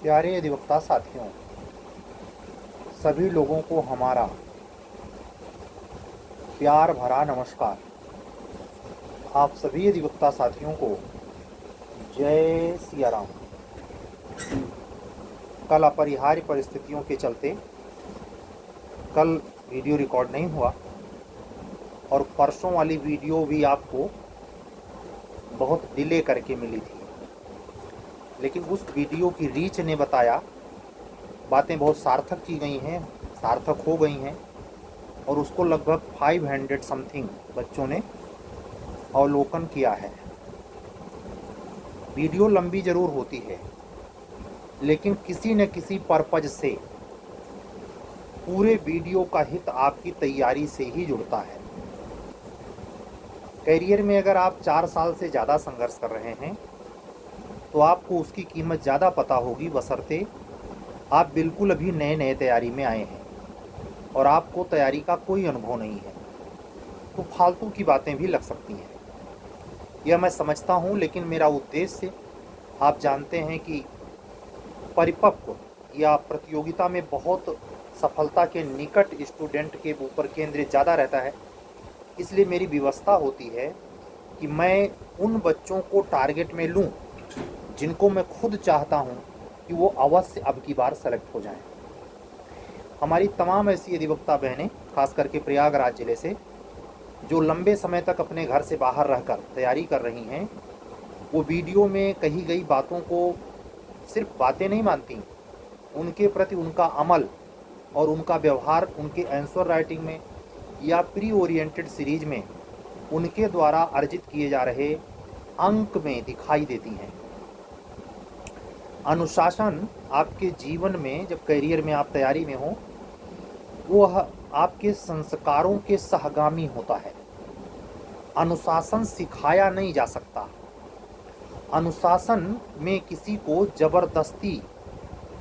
प्यारे अधिवक्ता साथियों, सभी लोगों को हमारा प्यार भरा नमस्कार। आप सभी अधिवक्ता साथियों को जय सिया राम। कल अपरिहार्य परिस्थितियों के चलते कल वीडियो रिकॉर्ड नहीं हुआ और परसों वाली वीडियो भी आपको बहुत डिले करके मिली थी, लेकिन उस वीडियो की रीच ने बताया बातें बहुत सार्थक की गई हैं, सार्थक हो गई हैं और उसको लगभग 500 समथिंग बच्चों ने अवलोकन किया है। वीडियो लंबी ज़रूर होती है, लेकिन किसी न किसी पर्पज से पूरे वीडियो का हित आपकी तैयारी से ही जुड़ता है। करियर में अगर आप 4 साल से ज़्यादा संघर्ष कर रहे हैं तो आपको उसकी कीमत ज़्यादा पता होगी, बशर्ते आप बिल्कुल अभी नए नए तैयारी में आए हैं और आपको तैयारी का कोई अनुभव नहीं है, तो फालतू की बातें भी लग सकती हैं। यह मैं समझता हूँ, लेकिन मेरा उद्देश्य आप जानते हैं कि परिपक्व या प्रतियोगिता में बहुत सफलता के निकट स्टूडेंट के ऊपर केंद्रित ज़्यादा रहता है। इसलिए मेरी व्यवस्था होती है कि मैं उन बच्चों को टारगेट में लूं जिनको मैं खुद चाहता हूं कि वो अवश्य अब की बार सेलेक्ट हो जाएं। हमारी तमाम ऐसी अधिवक्ता बहनें, खास करके प्रयागराज जिले से, जो लंबे समय तक अपने घर से बाहर रहकर तैयारी कर रही हैं, वो वीडियो में कही गई बातों को सिर्फ बातें नहीं मानती, उनके प्रति उनका अमल और उनका व्यवहार उनके आंसर राइटिंग में या प्री ओरिएंटेड सीरीज में उनके द्वारा अर्जित किए जा रहे अंक में दिखाई देती हैं। अनुशासन आपके जीवन में, जब करियर में आप तैयारी में हो, वह आपके संस्कारों के सहगामी होता है। अनुशासन सिखाया नहीं जा सकता। अनुशासन में किसी को जबरदस्ती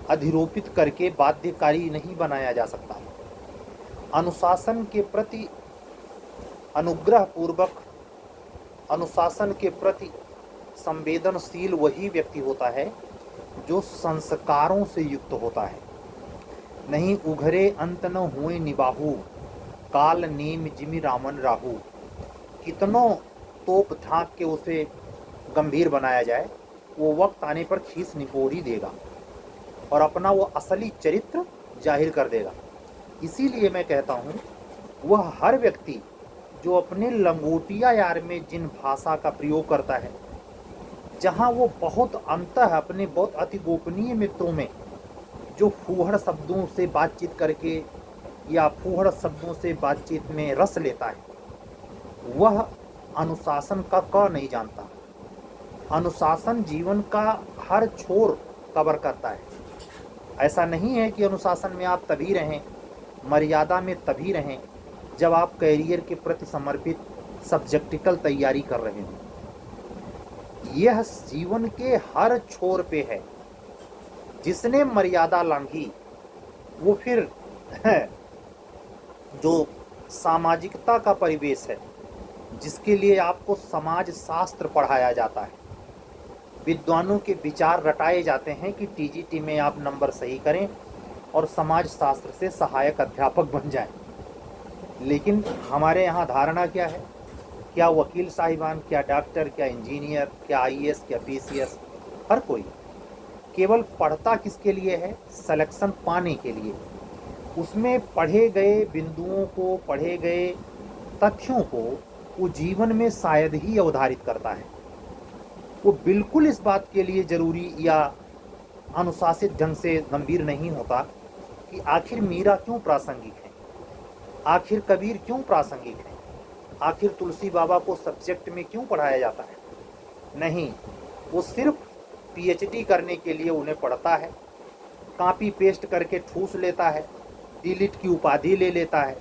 अधिरोपित करके बाध्यकारी नहीं बनाया जा सकता। अनुशासन के प्रति अनुग्रह पूर्वक, अनुशासन के प्रति संवेदनशील वही व्यक्ति होता है जो संस्कारों से युक्त होता है। नहीं उघरे अंत न हुए निबाहु, काल नेम जिमि रामन राहु। कितनों तोप झाँक के उसे गंभीर बनाया जाए, वो वक्त आने पर खीस निपोर ही देगा और अपना वो असली चरित्र जाहिर कर देगा। इसीलिए मैं कहता हूँ, वह हर व्यक्ति जो अपने लंगोटिया यार में जिन भाषा का प्रयोग करता है, जहाँ वो बहुत अंतः अपने बहुत अति गोपनीय मित्रों में जो फूहड़ शब्दों से बातचीत करके या फूहड़ शब्दों से बातचीत में रस लेता है, वह अनुशासन का क नहीं जानता। अनुशासन जीवन का हर छोर कवर करता है। ऐसा नहीं है कि अनुशासन में आप तभी रहें, मर्यादा में तभी रहें जब आप कैरियर के प्रति समर्पित सब्जेक्टिकल तैयारी कर रहे हो। यह जीवन के हर छोर पे है। जिसने मर्यादा लांघी वो फिर जो सामाजिकता का परिवेश है, जिसके लिए आपको समाज शास्त्र पढ़ाया जाता है, विद्वानों के विचार रटाए जाते हैं कि टीजीटी में आप नंबर सही करें और समाज शास्त्र से सहायक अध्यापक बन जाएं। लेकिन हमारे यहाँ धारणा क्या है? क्या वकील साहिबान, क्या डॉक्टर, क्या इंजीनियर, क्या आईएएस, क्या पीसीएस, हर कोई केवल पढ़ता किसके लिए है? सिलेक्शन पाने के लिए। उसमें पढ़े गए बिंदुओं को, पढ़े गए तथ्यों को वो जीवन में शायद ही अवधारित करता है। वो बिल्कुल इस बात के लिए ज़रूरी या अनुशासित ढंग से गंभीर नहीं होता कि आखिर मीरा क्यों प्रासंगिक है, आखिर कबीर क्यों प्रासंगिक है, आखिर तुलसी बाबा को सब्जेक्ट में क्यों पढ़ाया जाता है। नहीं, वो सिर्फ पीएचडी करने के लिए उन्हें पढ़ता है, कॉपी पेस्ट करके ठूस लेता है, डिलीट की उपाधि ले लेता है।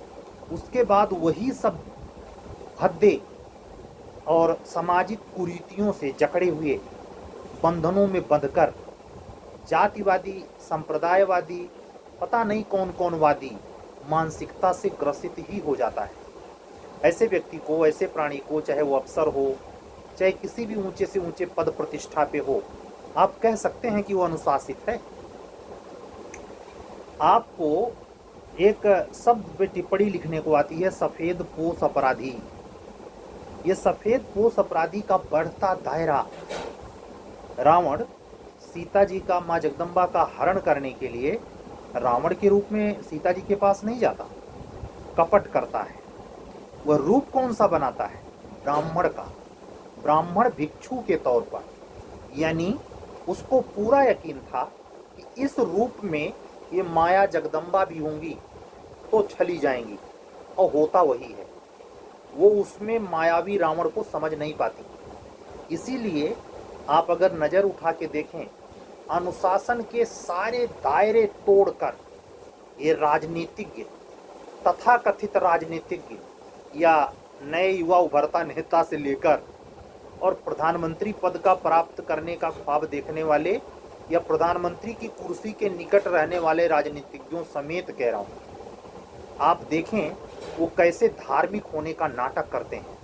उसके बाद वही सब भद्दे और सामाजिक कुरीतियों से जकड़े हुए बंधनों में बंधकर जातिवादी, संप्रदायवादी, पता नहीं कौन कौन वादी मानसिकता से ग्रसित ही हो जाता है। ऐसे व्यक्ति को, ऐसे प्राणी को, चाहे वो अफसर हो, चाहे किसी भी ऊंचे से ऊंचे पद प्रतिष्ठा पे हो, आप कह सकते हैं कि वो अनुशासित है? आपको एक शब्द पे टिप्पणी लिखने को आती है, सफेद पोश अपराधी। ये सफेद पोश अपराधी का बढ़ता दायरा। रावण सीता जी का, माँ जगदम्बा का हरण करने के लिए रावण के रूप में सीता जी के पास नहीं जाता, कपट करता है। वह रूप कौन सा बनाता है? ब्राह्मण का, ब्राह्मण भिक्षु के तौर पर। यानी उसको पूरा यकीन था कि इस रूप में ये माया जगदम्बा भी होंगी तो चली जाएंगी, और होता वही है। वो उसमें मायावी रावण को समझ नहीं पाती। इसीलिए आप अगर नजर उठा के देखें, अनुशासन के सारे दायरे तोड़कर ये राजनीतिज्ञ, तथाकथित राजनीतिज्ञ या नए युवा उभरता नेता से लेकर और प्रधानमंत्री पद का प्राप्त करने का ख्वाब देखने वाले या प्रधानमंत्री की कुर्सी के निकट रहने वाले राजनीतिज्ञों समेत कह रहा हूं, आप देखें वो कैसे धार्मिक होने का नाटक करते हैं।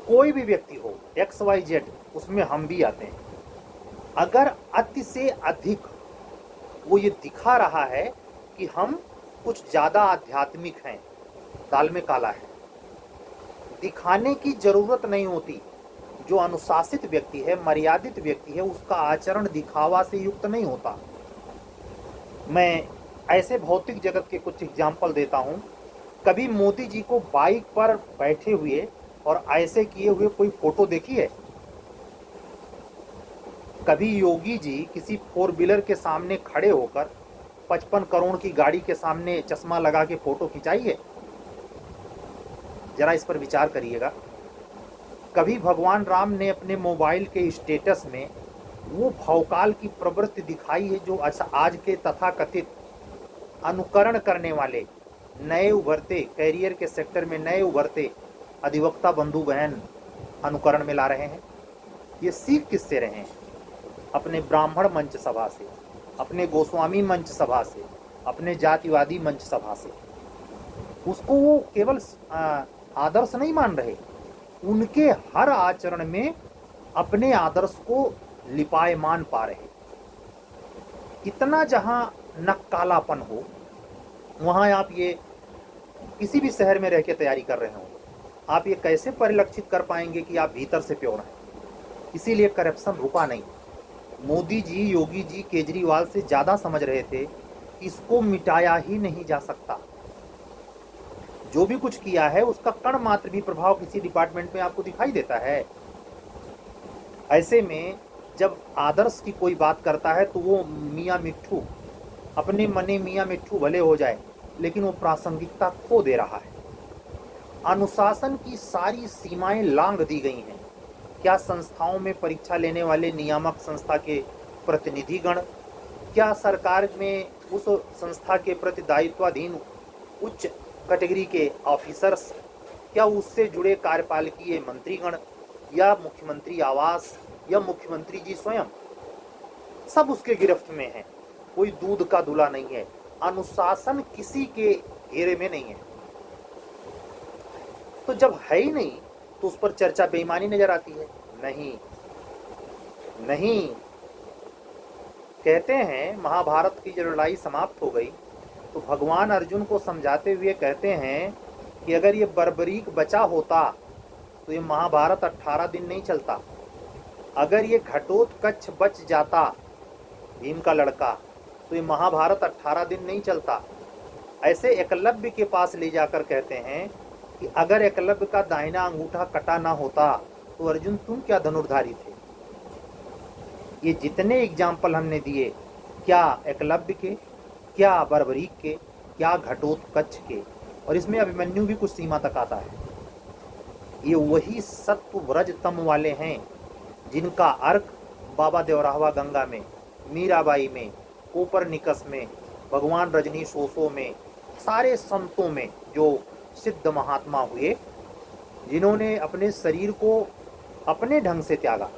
कोई भी व्यक्ति हो, XYZ, उसमें हम भी आते हैं। अगर अति से अधिक वो ये दिखा रहा है कि हम कुछ ज्यादा आध्यात्मिक हैं, दाल में काला है। दिखाने की जरूरत नहीं होती। जो अनुशासित व्यक्ति है, मर्यादित व्यक्ति है, उसका आचरण दिखावा से युक्त नहीं होता। मैं ऐसे भौतिक जगत के कुछ एग्जाम्पल देता हूं। कभी मोदी जी को बाइक पर बैठे हुए और ऐसे किए हुए कोई फोटो देखी है? कभी योगी जी किसी 4 व्हीलर के सामने खड़े होकर 55 करोड़ की गाड़ी के सामने चश्मा लगा के फोटो खिंचाई है? जरा इस पर विचार करिएगा। कभी भगवान राम ने अपने मोबाइल के स्टेटस में वो भौकाल की प्रवृत्ति दिखाई है जो आज के तथाकथित अनुकरण करने वाले नए उभरते, कैरियर के सेक्टर में नए उभरते अधिवक्ता बंधु बहन अनुकरण में ला रहे हैं? ये सीख किससे रहे हैं? अपने ब्राह्मण मंच सभा से, अपने गोस्वामी मंच सभा से, अपने जातिवादी मंच सभा से। उसको वो केवल आदर्श नहीं मान रहे, उनके हर आचरण में अपने आदर्श को लिपायमान पा रहे। इतना जहां नक्कालापन हो, वहां आप ये किसी भी शहर में रह के तैयारी कर रहे हो, आप ये कैसे परिलक्षित कर पाएंगे कि आप भीतर से प्योर हैं? इसीलिए करप्शन रुका नहीं। मोदी जी, योगी जी, केजरीवाल से ज्यादा समझ रहे थे, इसको मिटाया ही नहीं जा सकता। जो भी कुछ किया है उसका कण मात्र भी प्रभाव किसी डिपार्टमेंट में आपको दिखाई देता है। ऐसे में जब आदर्श की कोई बात करता है तो वो मियाँ मिट्ठू, अपने मने मियाँ मिट्ठू भले हो जाए, लेकिन वो प्रासंगिकता खो दे रहा है। अनुशासन की सारी सीमाएं लांघ दी गई हैं। क्या संस्थाओं में परीक्षा लेने वाले नियामक संस्था के प्रतिनिधिगण, क्या सरकार में उस संस्था के प्रति दायित्वाधीन उच्च कैटेगरी के ऑफिसर्स, क्या उससे जुड़े कार्यपालकीय मंत्रीगण, या मुख्यमंत्री आवास, या मुख्यमंत्री जी स्वयं, सब उसके गिरफ्त में हैं। कोई दूध का दूल्हा नहीं है। अनुशासन किसी के घेरे में नहीं है। तो जब है ही नहीं तो उस पर चर्चा बेईमानी नजर आती है। नहीं नहीं, कहते हैं महाभारत की जब लड़ाई समाप्त हो गई तो भगवान अर्जुन को समझाते हुए कहते हैं कि अगर ये बर्बरीक बचा होता तो ये महाभारत 18 दिन नहीं चलता। अगर ये घटोत्कच बच जाता, भीम का लड़का, तो ये महाभारत 18 दिन नहीं चलता। ऐसे एकलव्य के पास ले जाकर कहते हैं कि अगर एकलव्य का दाहिना अंगूठा कटा ना होता तो अर्जुन तुम क्या धनुर्धारी थे। ये जितने एग्जाम्पल हमने दिए, क्या एकलव्य के, क्या बर्बरीक के, क्या घटोत्कच के, और इसमें अभिमन्यु भी कुछ सीमा तक आता है। ये वही सत्व व्रज तम वाले हैं जिनका अर्क बाबा देवराहवा गंगा में, मीराबाई में, कोपरनिकस में, भगवान रजनीश ओशो में, सारे संतों में जो सिद्ध महात्मा हुए, जिन्होंने अपने शरीर को अपने ढंग से त्यागा,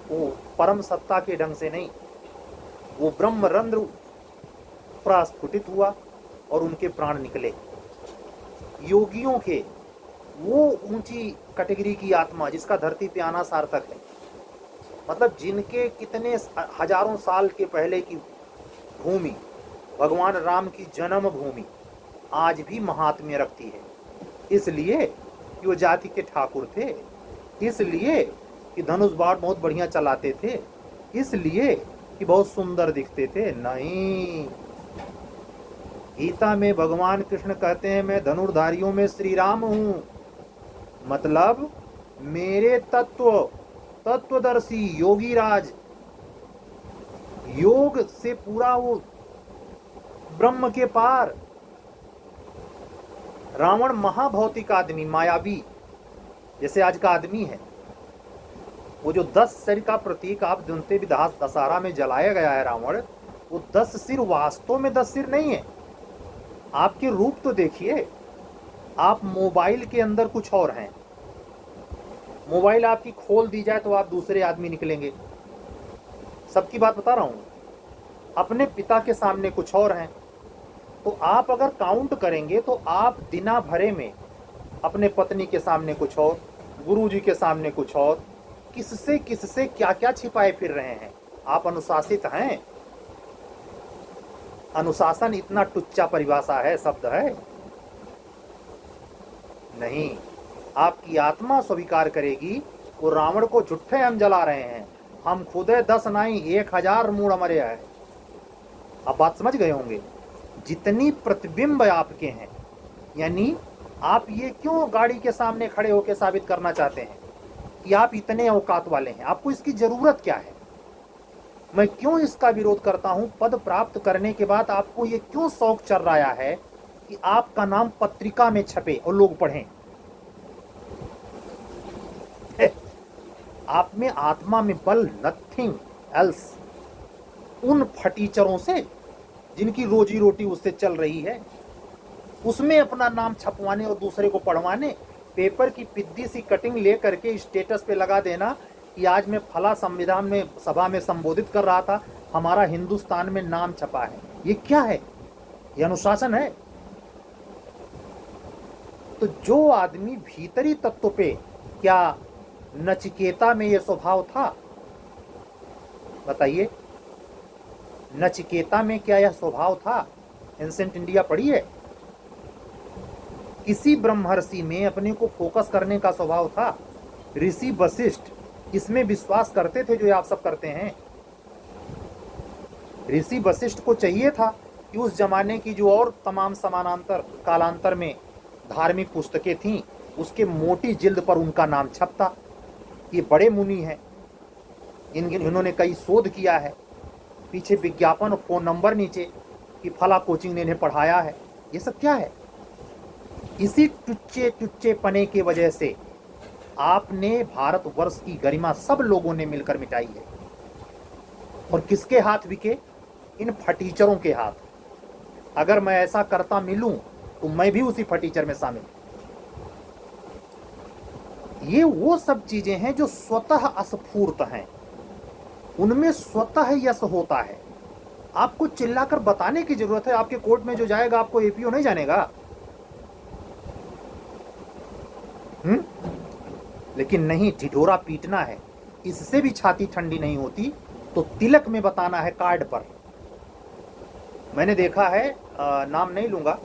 वो परम सत्ता के ढंग से नहीं, वो ब्रह्मरंध्र प्रस्फुटित हुआ और उनके प्राण निकले। योगियों के वो ऊंची कैटेगरी की आत्मा जिसका धरती पे आना सार्थक है, मतलब जिनके कितने हजारों साल के पहले की भूमि, भगवान राम की जन्म भूमि आज भी महात्म्य रखती है। इसलिए कि वो जाति के ठाकुर थे, इसलिए कि धनुष बाण बहुत बढ़िया चलाते थे, इसलिए कि बहुत सुंदर दिखते थे। नहीं, गीता में भगवान कृष्ण कहते हैं मैं धनुर्धारियों में श्री राम हूं। मतलब मेरे तत्वदर्शी योगी राज, योग से पूरा वो ब्रह्म के पार। रावण महाभौतिक आदमी, मायावी, जैसे आज का आदमी है। वो जो 10 सिर का प्रतीक आप जनते विधास दशहरा में जलाया गया है रावण, वो 10 सिर वास्तव में 10 सिर नहीं है। आपके रूप तो देखिए, आप मोबाइल के अंदर कुछ और हैं। मोबाइल आपकी खोल दी जाए तो आप दूसरे आदमी निकलेंगे। सबकी बात बता रहा हूं। अपने पिता के सामने कुछ और हैं, तो आप अगर काउंट करेंगे तो आप दिना भरे में अपने पत्नी के सामने कुछ और, गुरुजी के सामने कुछ और, किससे क्या क्या छिपाए फिर रहे हैं। आप अनुशासित हैं? अनुशासन इतना टुच्चा परिभाषा है, शब्द है नहीं। आपकी आत्मा स्वीकार करेगी वो रावण को झूठे हम जला रहे हैं, हम खुदे 10 नहीं 1000 मूड मरे हैं। आप बात समझ गए होंगे। जितनी प्रतिबिंब आपके हैं, यानी आप ये क्यों गाड़ी के सामने खड़े होकर साबित करना चाहते हैं कि आप इतने औकात वाले हैं? आपको इसकी जरूरत क्या है? मैं क्यों इसका विरोध करता हूं? पद प्राप्त करने के बाद आपको ये क्यों शौक चल रहा है कि आपका नाम पत्रिका में छपे और लोग पढ़ें? आप में आत्मा में बल, नथिंग एल्स। उन फटीचरों से जिनकी रोजी रोटी उससे चल रही है, उसमें अपना नाम छपवाने और दूसरे को पढ़वाने, पेपर की पिद्दी सी कटिंग ले करके स्टेटस पे लगा देना कि आज मैं फला संविधान में सभा में संबोधित कर रहा था, हमारा हिंदुस्तान में नाम छपा है। ये क्या है? ये अनुशासन है? तो जो आदमी भीतरी तत्व पे, क्या नचिकेता में ये स्वभाव था? बताइए, नचिकेता में क्या यह स्वभाव था? एंसेंट इंडिया पढ़ी है? किसी ब्रह्मर्षि में अपने को फोकस करने का स्वभाव था। ऋषि वशिष्ठ इसमें विश्वास करते थे जो आप सब करते हैं। ऋषि वशिष्ठ को चाहिए था कि उस जमाने की जो और तमाम समानांतर कालांतर में धार्मिक पुस्तकें थीं, उसके मोटी जिल्द पर उनका नाम छपता। ये बड़े मुनि हैं, इन्होंने कई शोध किया है, पीछे विज्ञापन और फोन नंबर नीचे कि फला कोचिंग ने इन्हें पढ़ाया है। ये सब क्या है? इसी टुच्चे पने की वजह से आपने भारतवर्ष की गरिमा सब लोगों ने मिलकर मिटाई है। और किसके हाथ बिके? इन फटीचरों के हाथ। अगर मैं ऐसा करता मिलूं तो मैं भी उसी फटीचर में शामिल। ये वो सब चीजें हैं जो स्वतः अस्फूर्त हैं, उनमें स्वतः यश होता है। आपको चिल्लाकर बताने की जरूरत है? आपके कोर्ट में जो जाएगा आपको एपीओ नहीं जानेगा। लेकिन नहीं, ढिढोरा पीटना है, इससे भी छाती ठंडी नहीं होती तो तिलक में बताना है कार्ड पर। मैंने देखा है, नाम नहीं लूंगा,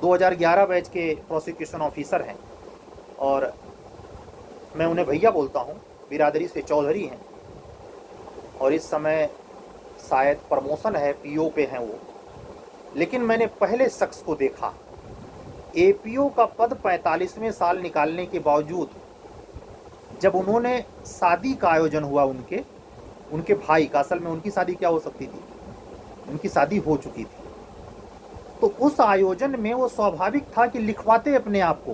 2011 बैच के प्रोसिक्यूशन ऑफिसर हैं और मैं उन्हें भैया बोलता हूं, बिरादरी से चौधरी हैं और इस समय शायद प्रमोशन है, पीओ पे हैं वो। लेकिन मैंने पहले शख्स को देखा, एपीओ का पद 45वें साल निकालने के बावजूद जब उन्होंने शादी का आयोजन हुआ उनके भाई का, असल में उनकी शादी क्या हो सकती थी, उनकी शादी हो चुकी थी, तो उस आयोजन में वो स्वाभाविक था कि लिखवाते अपने आप को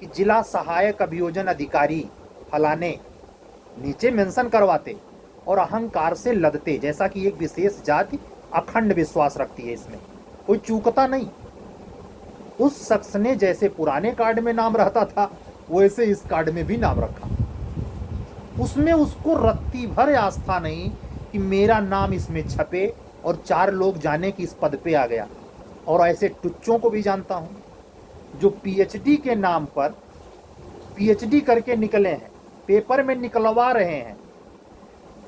कि जिला सहायक अभियोजन अधिकारी फलाने, नीचे मेंशन करवाते और अहंकार से लदते, जैसा कि एक विशेष जाति अखंड विश्वास रखती है, इसमें कोई चूकता नहीं। उस शख्स ने जैसे पुराने कार्ड में नाम रहता था वैसे इस कार्ड में भी नाम रखा। उसमें उसको रत्ती भर आस्था नहीं कि मेरा नाम इसमें छपे और 4 लोग जाने कि इस पद पे आ गया। और ऐसे टुच्चों को भी जानता हूं जो पीएचडी के नाम पर पीएचडी करके निकले हैं, पेपर में निकलवा रहे हैं,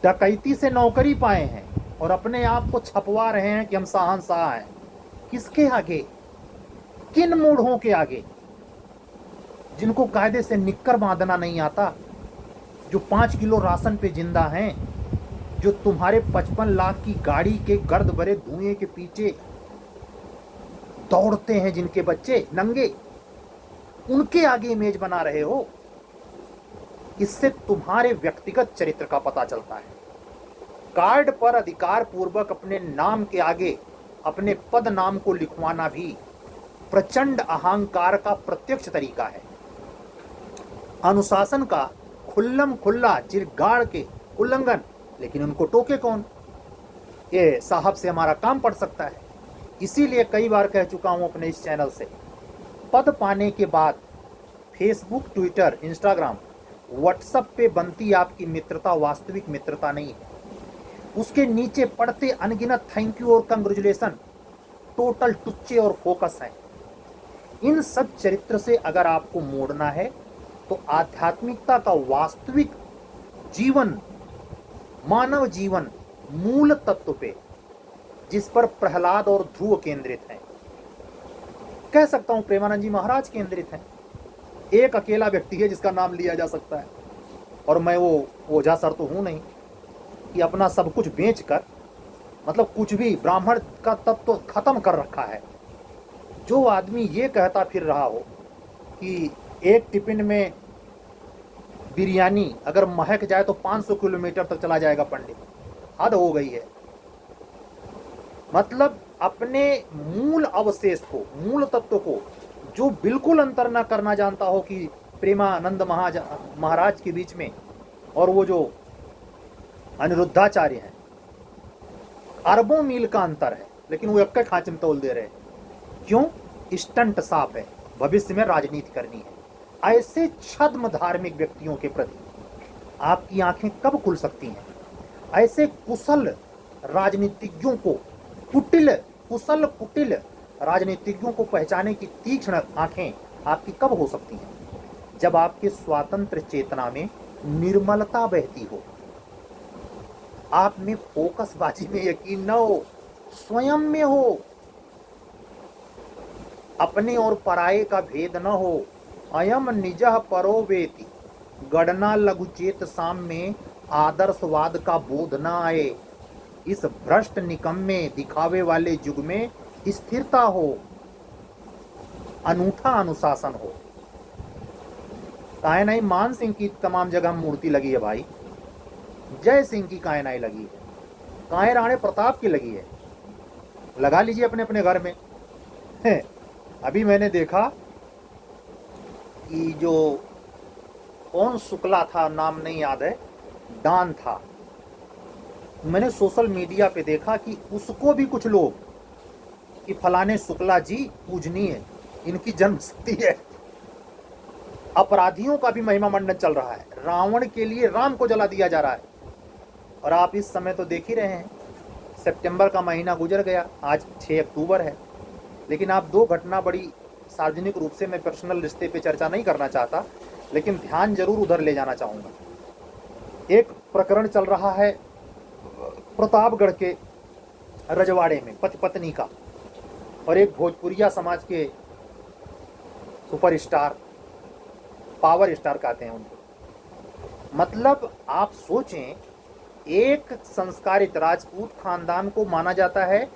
डकैती से नौकरी पाए हैं, और अपने आप को छपवा रहे हैं कि हम शहंशाह हैं। किसके आगे? किन मूढ़ों के आगे? जिनको कायदे से निक्कर बांधना नहीं आता, जो 5 किलो राशन पे जिंदा हैं, जो तुम्हारे 55 लाख की गाड़ी के गर्द भरे धुएं के पीछे दौड़ते हैं, जिनके बच्चे नंगे, उनके आगे इमेज बना रहे हो। इससे तुम्हारे व्यक्तिगत चरित्र का पता चलता है। कार्ड पर अधिकार पूर्वक अपने नाम के आगे अपने पद नाम को लिखवाना भी प्रचंड अहंकार का प्रत्यक्ष तरीका है। अनुशासन का खुल्लम खुल्ला चिरगाड़ के उल्लंघन, लेकिन उनको टोके कौन? ये साहब से हमारा काम पड़ सकता है। इसीलिए कई बार कह चुका हूं अपने इस चैनल से, पद पाने के बाद फेसबुक, ट्विटर, इंस्टाग्राम, व्हाट्सएप पे बनती आपकी मित्रता वास्तविक मित्रता नहीं है। उसके नीचे पड़ते अनगिनत थैंक यू और कंग्रेचुलेशन टोटल टुच्चे और फोकस हैं। इन सब चरित्र से अगर आपको मोड़ना है तो आध्यात्मिकता का वास्तविक जीवन, मानव जीवन मूल तत्व पे, जिस पर प्रहलाद और ध्रुव केंद्रित हैं, कह सकता हूं प्रेमानंद जी महाराज केंद्रित हैं। एक अकेला व्यक्ति है जिसका नाम लिया जा सकता है, और मैं वो ओझा सर तो हूं नहीं कि अपना सब कुछ बेचकर, मतलब कुछ भी ब्राह्मण का तत्व तो खत्म कर रखा है। जो आदमी ये कहता फिर रहा हो कि एक टिफिन में बिरयानी अगर महक जाए तो 500 किलोमीटर तक चला जाएगा पंडित, हद हो गई है। मतलब अपने मूल अवशेष को, मूल तत्व को, जो बिल्कुल अंतर न करना जानता हो कि प्रेमानंद महाराज के बीच में और वो जो अनिरुद्धाचार्य हैं, अरबों मील का अंतर है, लेकिन वो एक खांचे में तोल दे रहे हैं। क्यों? स्टंट साफ है, भविष्य में राजनीति करनी है। ऐसे छद्म धार्मिक व्यक्तियों के प्रति आपकी आंखें कब खुल सकती हैं? ऐसे कुशल राजनीतिज्ञों को, कुशल कुटिल राजनीतिज्ञों को पहचाने की तीक्ष्ण आंखें आपकी कब हो सकती हैं? जब आपके स्वातंत्र चेतना में निर्मलता बहती हो, आप में फोकसबाजी में यकीन न हो, स्वयं में हो, अपने और पराये का भेद न हो। अयम निजः परो वेति, गणना लघुचेत साम में आदर्शवाद का बोध न आए। इस भ्रष्ट निकम्मे दिखावे वाले युग में स्थिरता हो, अनूठा अनुशासन हो। काहे नहीं मान सिंह की तमाम जगह मूर्ति लगी है भाई, जय सिंह की काहे नहीं लगी है, काहे राणे प्रताप की लगी है, लगा लीजिए अपने अपने घर में। अभी मैंने देखा कि जो कौन शुक्ला था, नाम नहीं याद है, डान था, मैंने सोशल मीडिया पे देखा कि उसको भी कुछ लोग कि फलाने शुक्ला जी पूजनीय, इनकी जन्म शक्ति है। अपराधियों का भी महिमा मंडन चल रहा है, रावण के लिए राम को जला दिया जा रहा है। और आप इस समय तो देख ही रहे हैं, सितंबर का महीना गुजर गया, आज 6 अक्टूबर है। लेकिन आप दो घटना बड़ी सार्वजनिक रूप से, मैं पर्सनल रिश्ते पे चर्चा नहीं करना चाहता, लेकिन ध्यान जरूर उधर ले जाना चाहूँगा। एक प्रकरण चल रहा है प्रतापगढ़ के रजवाड़े में, पति पत्नी का, और एक भोजपुरिया समाज के सुपरस्टार, पावर स्टार कहते हैं उनको। मतलब आप सोचें, एक संस्कारित राजपूत खानदान को माना जाता है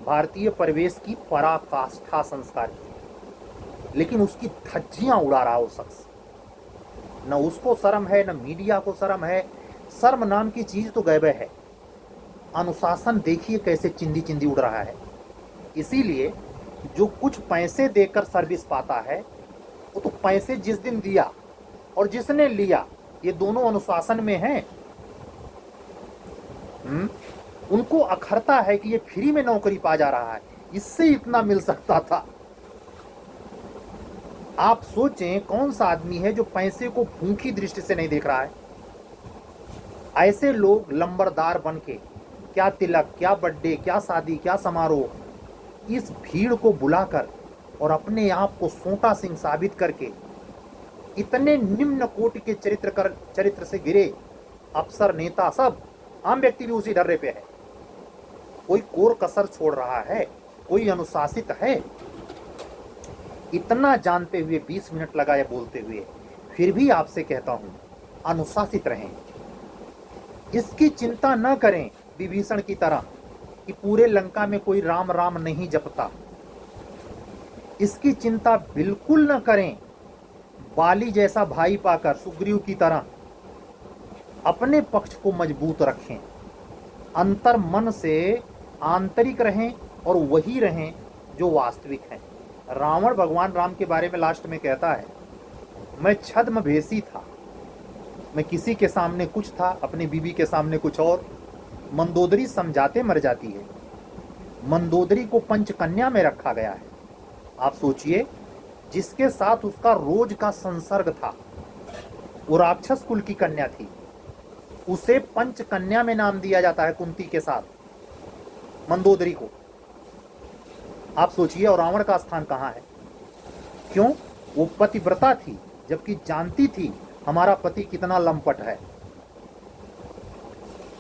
भारतीय परिवेश की पराकाष्ठा संस्कार की, लेकिन उसकी धज्जियां उड़ा रहा वो शख्स। न उसको शर्म है, न मीडिया को शर्म है। शर्म नाम की चीज तो गायब है। अनुशासन देखिए कैसे चिंदी चिंदी उड़ रहा है। इसीलिए जो कुछ पैसे देकर सर्विस पाता है, वो तो पैसे जिस दिन दिया और जिसने लिया, ये दोनों अनुशासन में हैं। उनको अखरता है कि ये फ्री में नौकरी पा जा रहा है, इससे इतना मिल सकता था। आप सोचें कौन सा आदमी है जो पैसे को भूखी दृष्टि से नहीं देख रहा है। ऐसे लोग लंबरदार बन के, क्या तिलक, क्या बर्थडे, क्या शादी, क्या समारोह, इस भीड़ को बुलाकर और अपने आप को सोटा सिंह साबित करके इतने निम्न कोटि के चरित्र से गिरे अफसर, नेता, सब आम व्यक्ति भी उसी ढर्रे पे है। कोई कोर कसर छोड़ रहा है, कोई अनुशासित है? इतना जानते हुए 20 मिनट लगाए बोलते हुए फिर भी आपसे कहता हूं, अनुशासित रहें। इसकी चिंता न करें विभीषण की तरह कि पूरे लंका में कोई राम राम नहीं जपता। इसकी चिंता बिल्कुल न करें बाली जैसा भाई पाकर सुग्रीव की तरह। अपने पक्ष को मजबूत रखें, अंतर मन से आंतरिक रहें और वही रहें जो वास्तविक हैं। रावण भगवान राम के बारे में लास्ट में कहता है, मैं छद्मवेशी था, मैं किसी के सामने कुछ था, अपनी बीवी के सामने कुछ और। मंदोदरी समझाते मर जाती है। मंदोदरी को पंचकन्या में रखा गया है। आप सोचिए, जिसके साथ उसका रोज का संसर्ग था वो राक्षस कुल की कन्या थी, उसे पंचकन्या में नाम दिया जाता है कुंती के साथ मंदोदरी को। आप सोचिए, और रावण का स्थान कहाँ है? क्यों? वो पतिव्रता थी, जबकि जानती थी हमारा पति कितना लंपट है।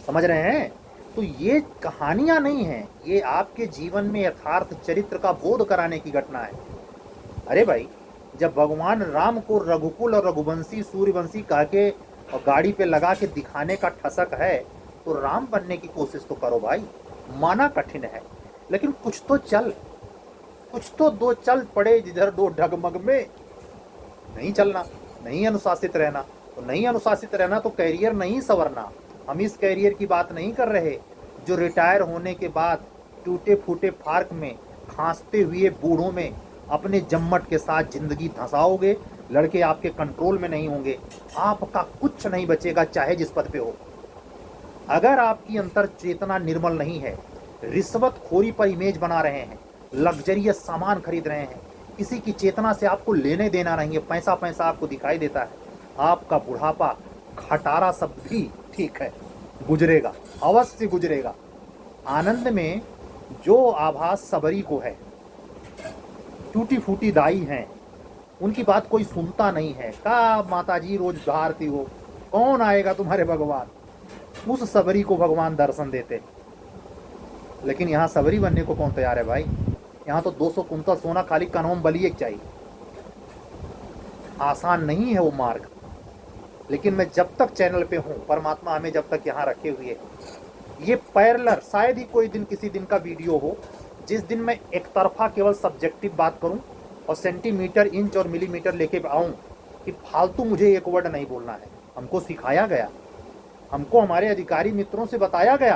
समझ रहे हैं? तो ये कहानियां नहीं है, ये आपके जीवन में यथार्थ चरित्र का बोध कराने की घटना है। अरे भाई, जब भगवान राम को रघुकुल और रघुवंशी सूर्यवंशी कह के और गाड़ी पे लगा के दिखाने का ठसक है, तो राम बनने की कोशिश तो करो भाई। माना कठिन है, लेकिन कुछ तो चल, कुछ तो दो चल पड़े जिधर दो डगमग में। नहीं चलना, नहीं अनुशासित रहना, तो नहीं अनुशासित रहना तो कैरियर नहीं संवरना। हम इस कैरियर की बात नहीं कर रहे जो रिटायर होने के बाद टूटे फूटे पार्क में खांसते हुए बूढ़ों में अपने जम्मट के साथ जिंदगी धंसाओगे। लड़के आपके कंट्रोल में नहीं होंगे, आपका कुछ नहीं बचेगा चाहे जिस पद पे हो। अगर आपकी अंतर चेतना निर्मल नहीं है, रिश्वतखोरी पर इमेज बना रहे हैं, लग्जरियस सामान खरीद रहे हैं, किसी की चेतना से आपको लेने देना नहीं है, पैसा पैसा आपको दिखाई देता है, आपका बुढ़ापा खटारा सब भी ठीक है, गुजरेगा, अवश्य गुजरेगा। आनंद में जो आभास सबरी को है, टूटी फूटी दाई हैं, उनकी बात कोई सुनता नहीं है। का माताजी रोज धारती हो, कौन आएगा तुम्हारे भगवान? उस सबरी को भगवान दर्शन देते। लेकिन यहाँ सबरी बनने को कौन तैयार है भाई? यहाँ तो 200 कुंतल सोना खाली कानून बलिए चाहिए। आसान नहीं है वो मार्ग। लेकिन मैं जब तक चैनल पे हूँ, परमात्मा हमें जब तक यहाँ रखे हुए, ये पैरेलल, शायद ही कोई दिन किसी दिन का वीडियो हो जिस दिन मैं एक तरफा केवल सब्जेक्टिव बात करूं और सेंटीमीटर, इंच और मिलीमीटर लेके आऊं कि फालतू मुझे एक वर्ड नहीं बोलना है। हमको सिखाया गया, हमको हमारे अधिकारी मित्रों से बताया गया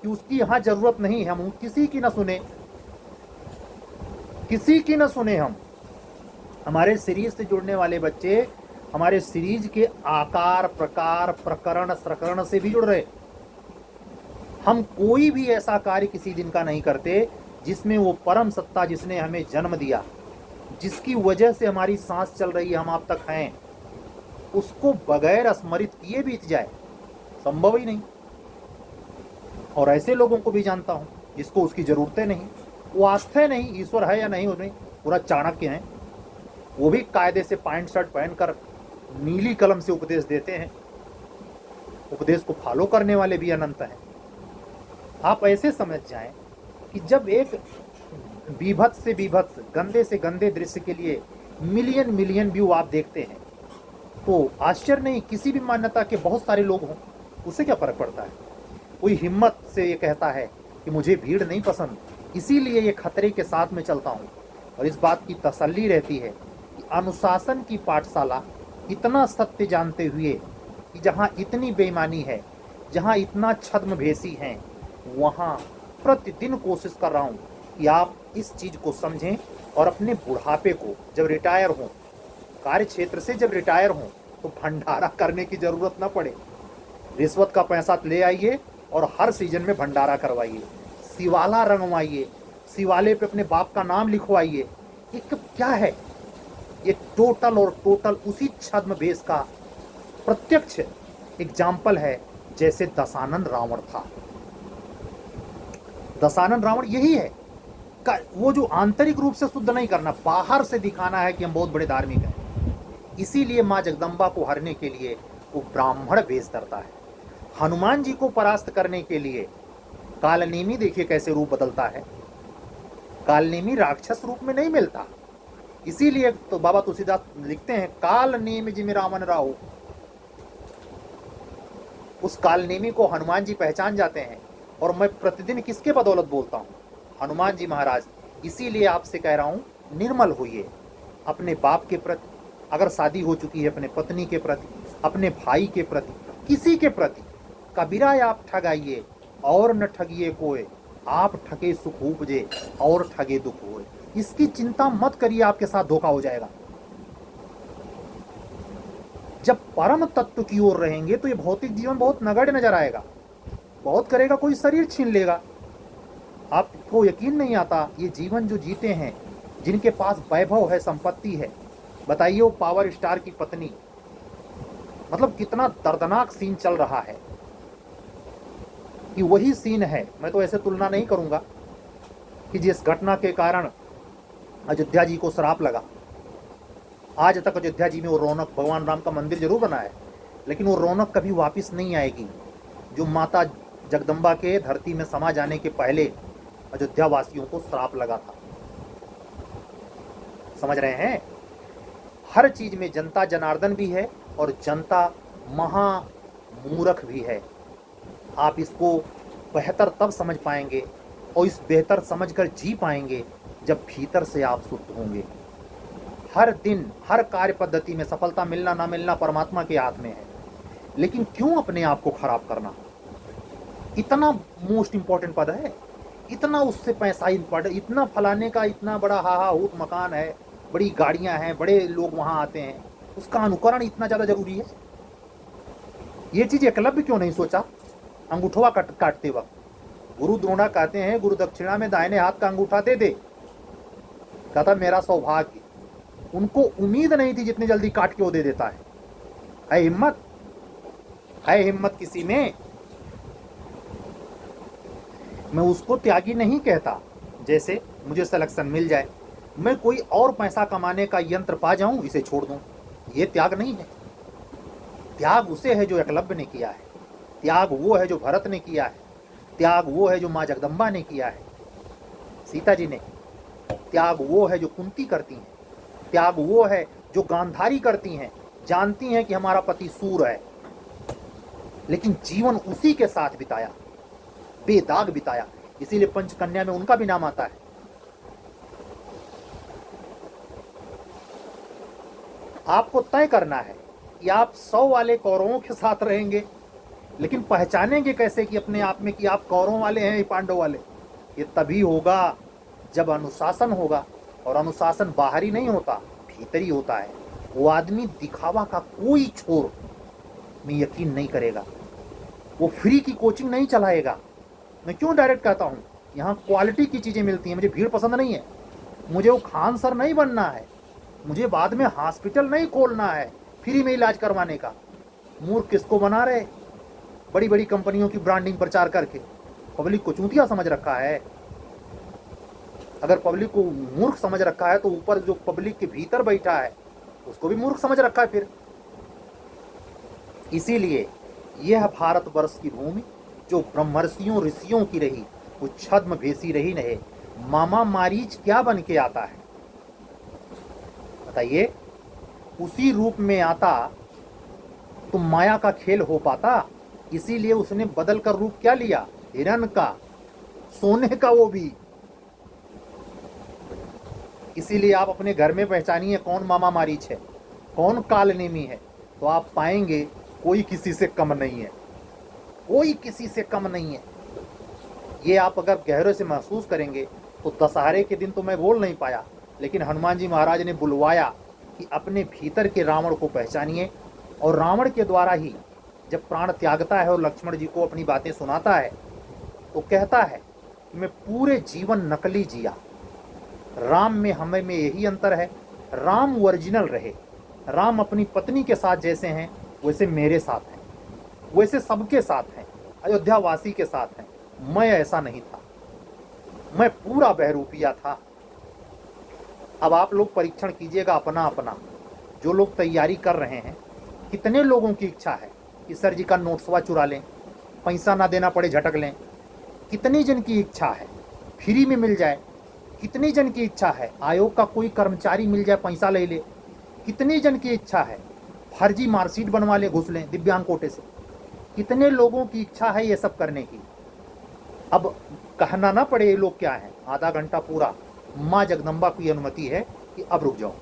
कि उसकी यहाँ जरूरत नहीं है। हम किसी की ना सुने, किसी की ना सुने। हम हमारे सीरीज से जुड़ने वाले बच्चे हमारे सीरीज के आकार, प्रकार, प्रकरण, प्रकरण से भी जुड़ रहे। हम कोई भी ऐसा कार्य किसी दिन का नहीं करते जिसमें वो परम सत्ता जिसने हमें जन्म दिया, जिसकी वजह से हमारी सांस चल रही है, हम आप तक हैं, उसको बगैर स्मरित किए बीत जाए, संभव ही नहीं। और ऐसे लोगों को भी जानता हूं जिसको उसकी जरूरतें नहीं, वो आस्थे नहीं, ईश्वर है या नहीं उसमें, पूरा चाणक्य हैं। वो भी कायदे से पैंट शर्ट पहनकर नीली कलम से उपदेश देते हैं। उपदेश को फॉलो करने वाले भी अनंत हैं। आप ऐसे समझ जाएं कि जब एक बीभत्स से बीभत्स, गंदे से गंदे दृश्य के लिए मिलियन मिलियन व्यू आप देखते हैं, तो आश्चर्य नहीं किसी भी मान्यता के बहुत सारे लोग हों, उससे क्या फर्क पड़ता है? कोई हिम्मत से ये कहता है कि मुझे भीड़ नहीं पसंद, इसीलिए ये खतरे के साथ में चलता हूँ। और इस बात की तसल्ली रहती है कि अनुशासन की पाठशाला इतना सत्य जानते हुए कि जहाँ इतनी बेईमानी है, जहाँ इतना छद्मवेशी है, वहाँ प्रतिदिन कोशिश कर रहा हूँ कि आप इस चीज़ को समझें और अपने बुढ़ापे को जब रिटायर हों, कार्य क्षेत्र से जब रिटायर हों, तो भंडारा करने की ज़रूरत ना पड़े। रिश्वत का पैसा ले आइए और हर सीजन में भंडारा करवाइए, शिवाला रंगवाइए, शिवाले पे अपने बाप का नाम लिखवाइए। एक क्या है ये? टोटल और टोटल उसी छद्मवेश का प्रत्यक्ष एग्जाम्पल है, जैसे दशानन रावण था। दशानन रावण यही है, वो जो आंतरिक रूप से शुद्ध नहीं करना, बाहर से दिखाना है कि हम बहुत बड़े धार्मिक हैं। इसीलिए माँ जगदम्बा को हरने के लिए वो ब्राह्मण वेश धरता है। हनुमान जी को परास्त करने के लिए कालनेमी देखिए कैसे रूप बदलता है। कालनेमी राक्षस रूप में नहीं मिलता, इसीलिए तो बाबा तुलसीदास लिखते हैं काल नेम जिमि रामन राहु। उस कालनेमी को हनुमान जी पहचान जाते हैं। और मैं प्रतिदिन किसके बदौलत बोलता हूँ? हनुमान जी महाराज। इसीलिए आपसे कह रहा हूँ निर्मल होइए अपने बाप के प्रति, अगर शादी हो चुकी है अपने पत्नी के प्रति, अपने भाई के प्रति, किसी के प्रति। कबीरा आप ठगाइए और न ठगिए कोई, आप ठगे सुख उपजे और ठगे दुख होए। इसकी चिंता मत करिए, आपके साथ धोखा हो जाएगा। जब परम तत्व की ओर रहेंगे तो ये भौतिक जीवन बहुत नगण्य नजर आएगा। बहुत करेगा कोई शरीर छीन लेगा, आपको यकीन नहीं आता। ये जीवन जो जीते हैं, जिनके पास वैभव है, संपत्ति है, बताइए वो पावर स्टार की पत्नी, मतलब कितना दर्दनाक सीन चल रहा है कि वही सीन है। मैं तो ऐसे तुलना नहीं करूंगा कि जिस घटना के कारण अयोध्या जी को श्राप लगा, आज तक अयोध्या जी में वो रौनक, भगवान राम का मंदिर जरूर बना है, लेकिन वो रौनक कभी वापस नहीं आएगी जो माता जगदम्बा के धरती में समा जाने के पहले अयोध्या वासियों को श्राप लगा था। समझ रहे हैं? हर चीज में जनता जनार्दन भी है और जनता महा मूर्ख भी है। आप इसको बेहतर तब समझ पाएंगे और इस बेहतर समझकर जी पाएंगे जब भीतर से आप शुद्ध होंगे। हर दिन हर कार्य पद्धति में सफलता मिलना ना मिलना परमात्मा के हाथ में है, लेकिन क्यों अपने आप को खराब करना? इतना मोस्ट इंपॉर्टेंट पद है, इतना उससे पैसा इंपॉर्टेंट, इतना फलाने का इतना बड़ा हाहा हूत मकान है, बड़ी गाड़ियां हैं, बड़े लोग वहां आते हैं, उसका अनुकरण इतना ज्यादा जरूरी है। ये चीज एकलव्य क्यों नहीं सोचा? अंगूठवा काटते वक्त गुरु द्रोणा कहते हैं गुरु दक्षिणा में दाहिने हाथ का अंगूठा दे दे, कहता मेरा सौभाग्य। उनको उम्मीद नहीं थी जितनी जल्दी काट के वो दे देता है हिम्मत, है हिम्मत किसी में। मैं उसको त्यागी नहीं कहता, जैसे मुझे सिलेक्शन मिल जाए, मैं कोई और पैसा कमाने का यंत्र पा जाऊं, इसे छोड़ दूं, ये त्याग नहीं है। त्याग उसे है जो एकलव्य ने किया है, त्याग वो है जो भरत ने किया है, त्याग वो है जो माँ जगदम्बा ने किया है, सीता जी ने। त्याग वो है जो कुंती करती हैं, त्याग वो है जो गांधारी करती हैं, जानती हैं कि हमारा पति सूर है, लेकिन जीवन उसी के साथ बिताया, बेदाग बिताया। इसीलिए पंचकन्या में उनका भी नाम आता है। आपको तय करना है कि आप 100 वाले कौरवों के साथ रहेंगे, लेकिन पहचानेंगे कैसे कि अपने आप में कि आप कौरवों वाले हैं या पांडव वाले? ये तभी होगा जब अनुशासन होगा, और अनुशासन बाहरी नहीं होता, भीतरी होता है। वो आदमी दिखावा का कोई छोर में यकीन नहीं करेगा, वो फ्री की कोचिंग नहीं चलाएगा। मैं क्यों डायरेक्ट कहता हूँ, यहाँ क्वालिटी की चीज़ें मिलती हैं। मुझे भीड़ पसंद नहीं है, मुझे वो खान सर नहीं बनना है, मुझे बाद में हॉस्पिटल नहीं खोलना है फ्री में इलाज करवाने का। मूर्ख किसको बना रहे? बड़ी बड़ी कंपनियों की ब्रांडिंग प्रचार करके पब्लिक को चूतिया समझ रखा है। अगर पब्लिक को मूर्ख समझ रखा है तो ऊपर जो पब्लिक के भीतर बैठा है उसको भी मूर्ख समझ रखा है फिर। इसीलिए यह भारतवर्ष की भूमि जो ब्रह्मर्षियों ऋषियों की रही, वो छद्म भेसी रही नहीं। मामा मारीच क्या बन के आता है बताइए? उसी रूप में आता तो माया का खेल हो पाता। इसीलिए उसने बदल कर रूप क्या लिया? हिरण का, सोने का, वो भी। इसीलिए आप अपने घर में पहचानिए कौन मामा मारीच है, कौन कालनेमी है, तो आप पाएंगे कोई किसी से कम नहीं है, कोई किसी से कम नहीं है। ये आप अगर गहरे से महसूस करेंगे तो दशहरे के दिन तो मैं बोल नहीं पाया, लेकिन हनुमान जी महाराज ने बुलवाया कि अपने भीतर के रावण को पहचानिए। और रावण के द्वारा ही जब प्राण त्यागता है और लक्ष्मण जी को अपनी बातें सुनाता है तो कहता है कि मैं पूरे जीवन नकली जिया, राम में हमें में यही अंतर है, राम ओरिजिनल रहे। राम अपनी पत्नी के साथ जैसे हैं वैसे मेरे साथ हैं, वैसे सबके साथ हैं, अयोध्या वासी के साथ हैं। मैं ऐसा नहीं था, मैं पूरा बहरूपिया था। अब आप लोग परीक्षण कीजिएगा अपना अपना, जो लोग तैयारी कर रहे हैं। कितने लोगों की इच्छा है कि सर जी का नोट्सवा चुरा लें, पैसा ना देना पड़े झटक लें, कितनी जन की इच्छा है फ्री में मिल जाए? कितनी जन की इच्छा है आयोग का कोई कर्मचारी मिल जाए, पैसा ले ले? कितनी जन की इच्छा है फर्जी मार्कशीट बनवा ले, घुस लें दिव्यांग कोटे से? कितने लोगों की इच्छा है ये सब करने की? अब कहना ना पड़े ये लोग क्या हैं। आधा घंटा पूरा माँ जगदम्बा की अनुमति है कि अब रुक जाओ।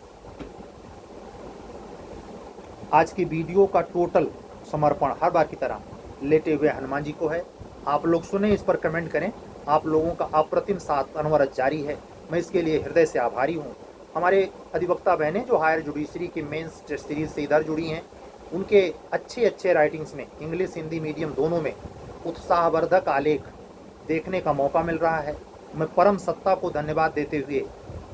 आज की वीडियो का टोटल समर्पण हर बार की तरह लेटे हुए हनुमान जी को है। आप लोग सुने, इस पर कमेंट करें। आप लोगों का अप्रतिम साथ अनवरत जारी है, मैं इसके लिए हृदय से आभारी हूँ। हमारे अधिवक्ता बहनें जो हायर जुडिशरी की मेंस टेस्ट सीरीज से इधर जुड़ी हैं, उनके अच्छे अच्छे राइटिंग्स में इंग्लिश हिंदी मीडियम दोनों में उत्साहवर्धक आलेख देखने का मौका मिल रहा है। मैं परम सत्ता को धन्यवाद देते हुए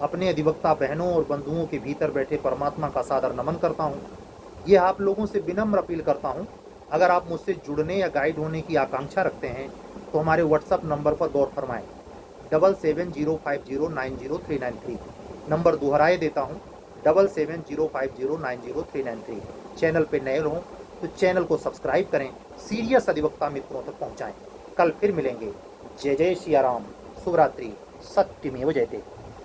अपने अधिवक्ता बहनों और बंधुओं के भीतर बैठे परमात्मा का सादर नमन करता हूँ। ये आप लोगों से विनम्र अपील करता हूँ, अगर आप मुझसे जुड़ने या गाइड होने की आकांक्षा रखते हैं तो हमारे व्हाट्सएप नंबर पर गौर फरमाएं। 7705090393। नंबर दोहराए देता हूँ, 7705090393। चैनल पे नए हो तो चैनल को सब्सक्राइब करें, सीरियस अधिवक्ता मित्रों तक पहुँचाएँ। कल फिर मिलेंगे। जय जय सिया राम। शुभ रात्रि। सत्यमेव जयते।